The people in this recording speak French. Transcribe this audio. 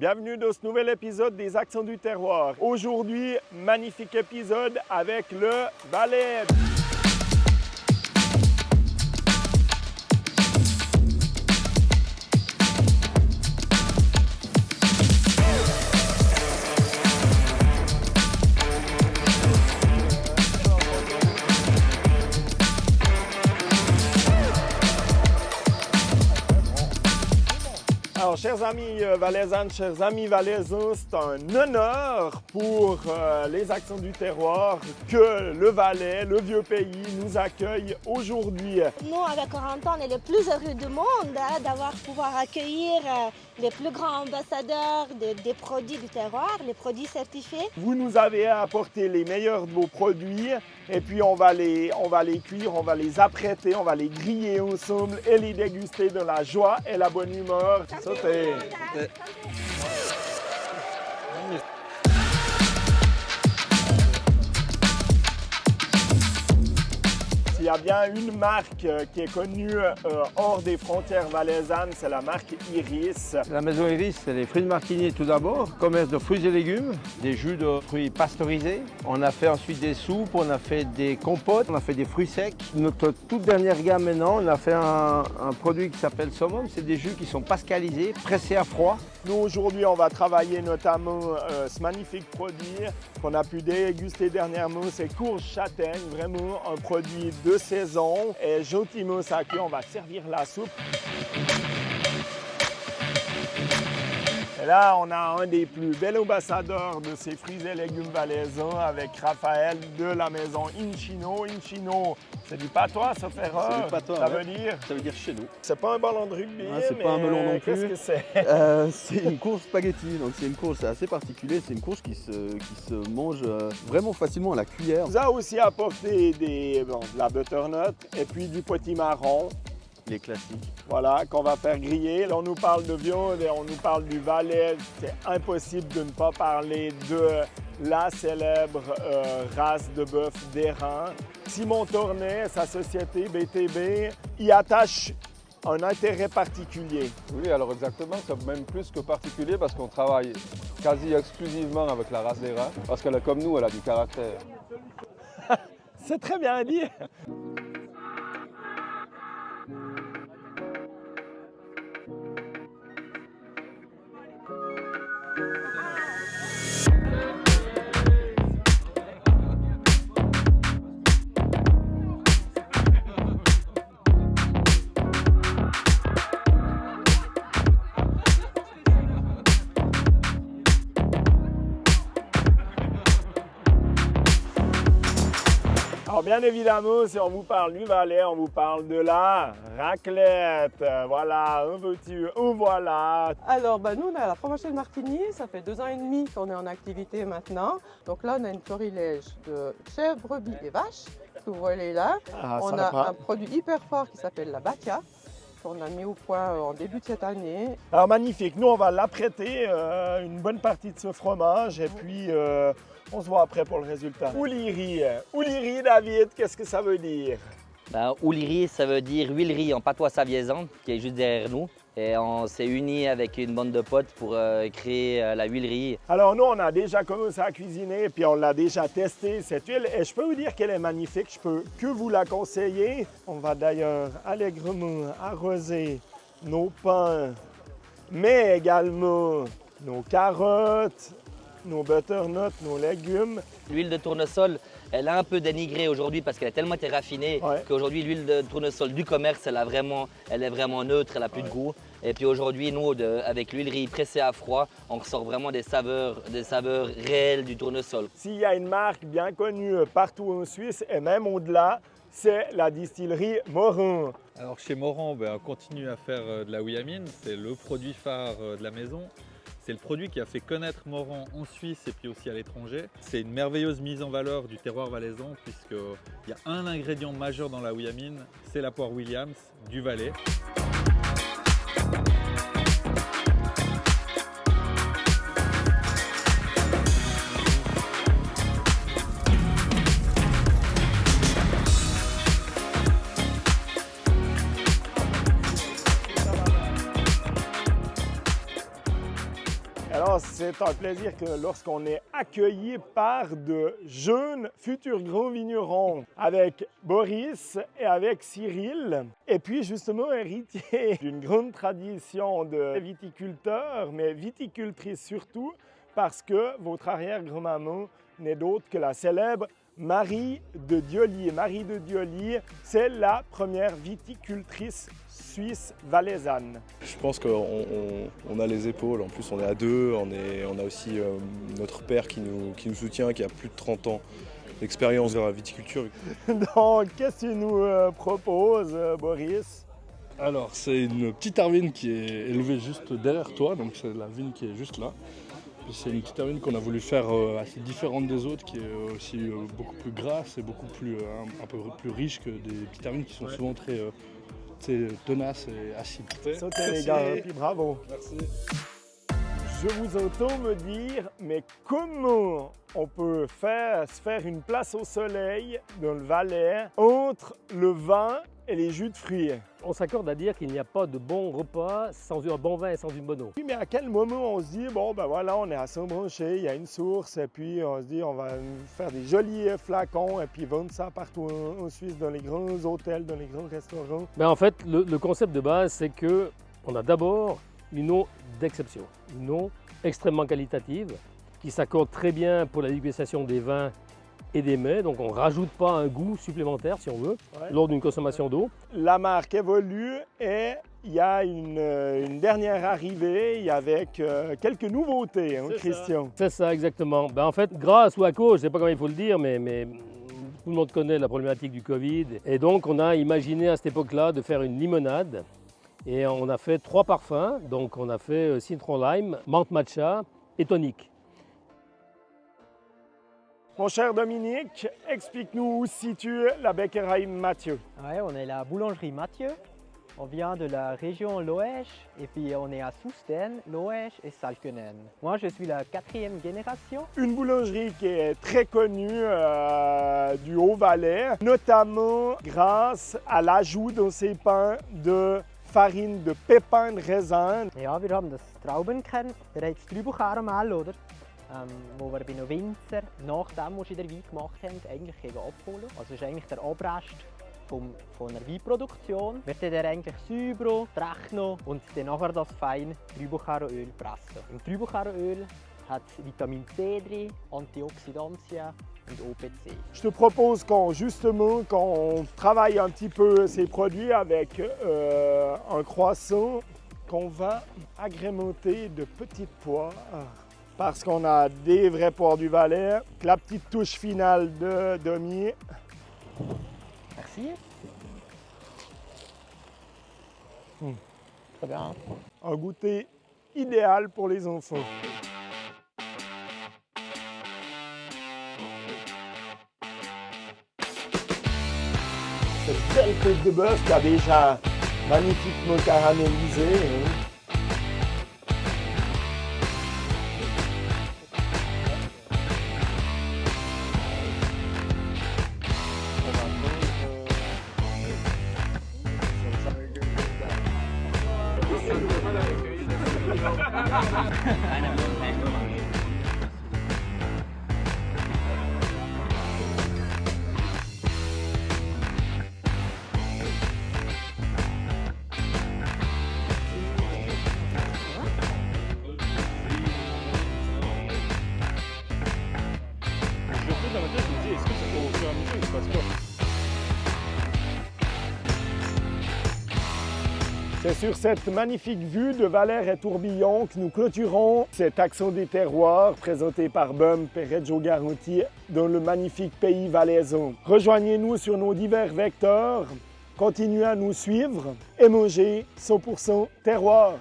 Bienvenue dans ce nouvel épisode des Accents du terroir. Aujourd'hui, magnifique épisode avec le Valais. Alors, chers amis valaisannes, chers amis valaisans, c'est un honneur pour les Accents du terroir que le Valais, le vieux pays, nous accueille aujourd'hui. Nous, avec Corentin, on est les plus heureux du monde d'avoir pouvoir accueillir les plus grands ambassadeurs des produits du terroir, les produits certifiés. Vous nous avez apporté les meilleurs de vos produits et puis on va les cuire, on va les apprêter, on va les griller ensemble et les déguster dans la joie et la bonne humeur. Sautez. S'il y a bien une marque qui est connue hors des frontières valaisannes, c'est la marque Iris. La maison Iris, c'est les fruits de Martigny tout d'abord, commerce de fruits et légumes, des jus de fruits pasteurisés. On a fait ensuite des soupes, on a fait des compotes, on a fait des fruits secs. Notre toute dernière gamme maintenant, on a fait un produit qui s'appelle Summum. C'est des jus qui sont pascalisés, pressés à froid. Nous, aujourd'hui, on va travailler notamment ce magnifique produit qu'on a pu déguster dernièrement. C'est courge châtaigne, vraiment un produit de saison. Et gentiment saqué, on va servir la soupe. Et là, on a un des plus bels ambassadeurs de ces fruits et légumes valaisans avec Raphaël de la maison Incino. Incino, c'est du patois, sauf erreur. C'est du patois, ça ouais. veut dire? Ça veut dire chez nous. C'est pas un ballon de rugby, C'est pas un melon non plus. Qu'est-ce que c'est? C'est une courge spaghetti, donc c'est une courge assez particulier. C'est une courge qui se mange vraiment facilement à la cuillère. On nous a aussi apporté de la butternut et puis du potimarron. Les classiques. Voilà, qu'on va faire griller. Là, on nous parle de viande et on nous parle du Valais. C'est impossible de ne pas parler de la célèbre race de bœuf d'Airain. Simon Tornet, sa société BTB, y attache un intérêt particulier. Oui, alors exactement, c'est même plus que particulier parce qu'on travaille quasi exclusivement avec la race des reins, parce qu'elle est comme nous, elle a du caractère. C'est très bien dit. Alors bien évidemment, si on vous parle du Valais, on vous parle de la raclette. Voilà, un veux-tu, un voilà. Alors, nous, on a la fromagerie de Martigny. Ça fait 2 ans et demi qu'on est en activité maintenant. Donc là, on a une florilège de chèvres, brebis et vaches. Que vous voyez là. Ah, on sympa. a un produit hyper fort qui s'appelle la Batia, qu'on a mis au point en début de cette année. Alors magnifique, nous on va l'apprêter une bonne partie de ce fromage et puis on se voit après pour le résultat. Ouliri, David, qu'est-ce que ça veut dire? Ouliri, ça veut dire huilerie en patois saviesan, qui est juste derrière nous. Et on s'est unis avec une bande de potes pour créer la huilerie. Alors nous on a déjà commencé à cuisiner et puis on l'a déjà testé cette huile et je peux vous dire qu'elle est magnifique, je peux que vous la conseiller. On va d'ailleurs allègrement arroser nos pains, mais également nos carottes, nos butternuts, nos légumes. L'huile de tournesol, elle a un peu dénigré aujourd'hui parce qu'elle a tellement été raffinée qu'aujourd'hui l'huile de tournesol du commerce, elle est vraiment neutre, elle n'a plus de goût. Et puis aujourd'hui, nous, avec l'huilerie pressée à froid, on ressort vraiment des saveurs réelles du tournesol. S'il y a une marque bien connue partout en Suisse et même au-delà, c'est la distillerie Morin. Alors chez Moran, on continue à faire de la ouïamine, c'est le produit phare de la maison. C'est le produit qui a fait connaître Moran en Suisse et puis aussi à l'étranger. C'est une merveilleuse mise en valeur du terroir valaisan puisqu'il y a un ingrédient majeur dans la ouïamine, c'est la poire Williams du Valais. Alors, c'est un plaisir que lorsqu'on est accueilli par de jeunes futurs grands vignerons avec Boris et avec Cyril. Et puis, justement, héritier d'une grande tradition de viticulteurs, mais viticultrices surtout, parce que votre arrière-grand-maman n'est d'autre que la célèbre Marie de Diollier. Marie de Diollier, c'est la première viticultrice suisse valaisanne. Je pense qu'on a les épaules, en plus on est à deux, on a aussi notre père qui nous soutient, qui a plus de 30 ans d'expérience dans la viticulture. Donc, qu'est-ce que tu nous proposes, Boris? Alors, c'est une petite arvine qui est élevée juste derrière toi, donc c'est la vigne qui est juste là. Puis c'est une petite arvine qu'on a voulu faire assez différente des autres, qui est aussi beaucoup plus grasse et beaucoup plus, un peu plus riche que des petites arvines qui sont souvent très tenaces et acides. Sautez les gars, puis bravo. Merci. Je vous entends me dire, mais comment on peut se faire une place au soleil dans le Valais entre le vin et les jus de fruits? On s'accorde à dire qu'il n'y a pas de bon repas sans un bon vin et sans une bonne eau. Oui, mais à quel moment on se dit, bon ben voilà, on est à Saint-Branché, il y a une source, et puis on se dit, on va faire des jolis flacons, et puis vendre ça partout en Suisse, dans les grands hôtels, dans les grands restaurants? Mais en fait, le concept de base, c'est qu'on a d'abord une eau d'exception, une eau extrêmement qualitative, qui s'accorde très bien pour la dégustation des vins et des mets, donc on ne rajoute pas un goût supplémentaire, si on veut, lors d'une consommation d'eau. La marque évolue et il y a une dernière arrivée avec quelques nouveautés, hein, Christian. C'est ça, exactement. Ben, en fait, grâce ou à cause, je ne sais pas comment il faut le dire, mais tout le monde connaît la problématique du Covid. Et donc, on a imaginé à cette époque-là de faire une limonade. Et on a fait 3 parfums. Donc, on a fait citron lime, menthe matcha et tonique. Mon cher Dominique, explique-nous où se situe la Bäckerei Mathieu. Ouais, on est la boulangerie Mathieu. On vient de la région Loèche et puis on est à Soesten, Loèche et Salkenen. Moi, je suis la 4e génération. Une boulangerie qui est très connue du Haut-Valais, notamment grâce à l'ajout dans ses pains de farine de pépins de raisin. Ja, wir haben das Traubenkern, der heißt Trübelkaramell, oder? Wo wir bei einem Winzer, nachdem wir den Wein gemacht haben, eigentlich abholen. Also das ist eigentlich der Abrest von einer Weinproduktion. Wird dann eigentlich säuber, trocknen und dann nachher das fein Trübelkaröl pressen. Im Trübelkaröl hat es Vitamin C drin, Antioxidantien und OPC. Je te propose qu'on travaille un petit peu ces produits avec un croissant qu'on va agrémenter de petites poires. Parce qu'on a des vrais poires du Valais. La petite touche finale de Domi. Merci. Très bien. Un goûter idéal pour les enfants. Cette belle côte de bœuf qui a déjà magnifiquement caramélisé. Hein. C'est sur cette magnifique vue de Valère et Tourbillon que nous clôturons cet accent des terroirs présenté par BUM et Reggio Garanti dans le magnifique pays valaisan. Rejoignez-nous sur nos divers vecteurs, continuez à nous suivre et mangez 100% terroir.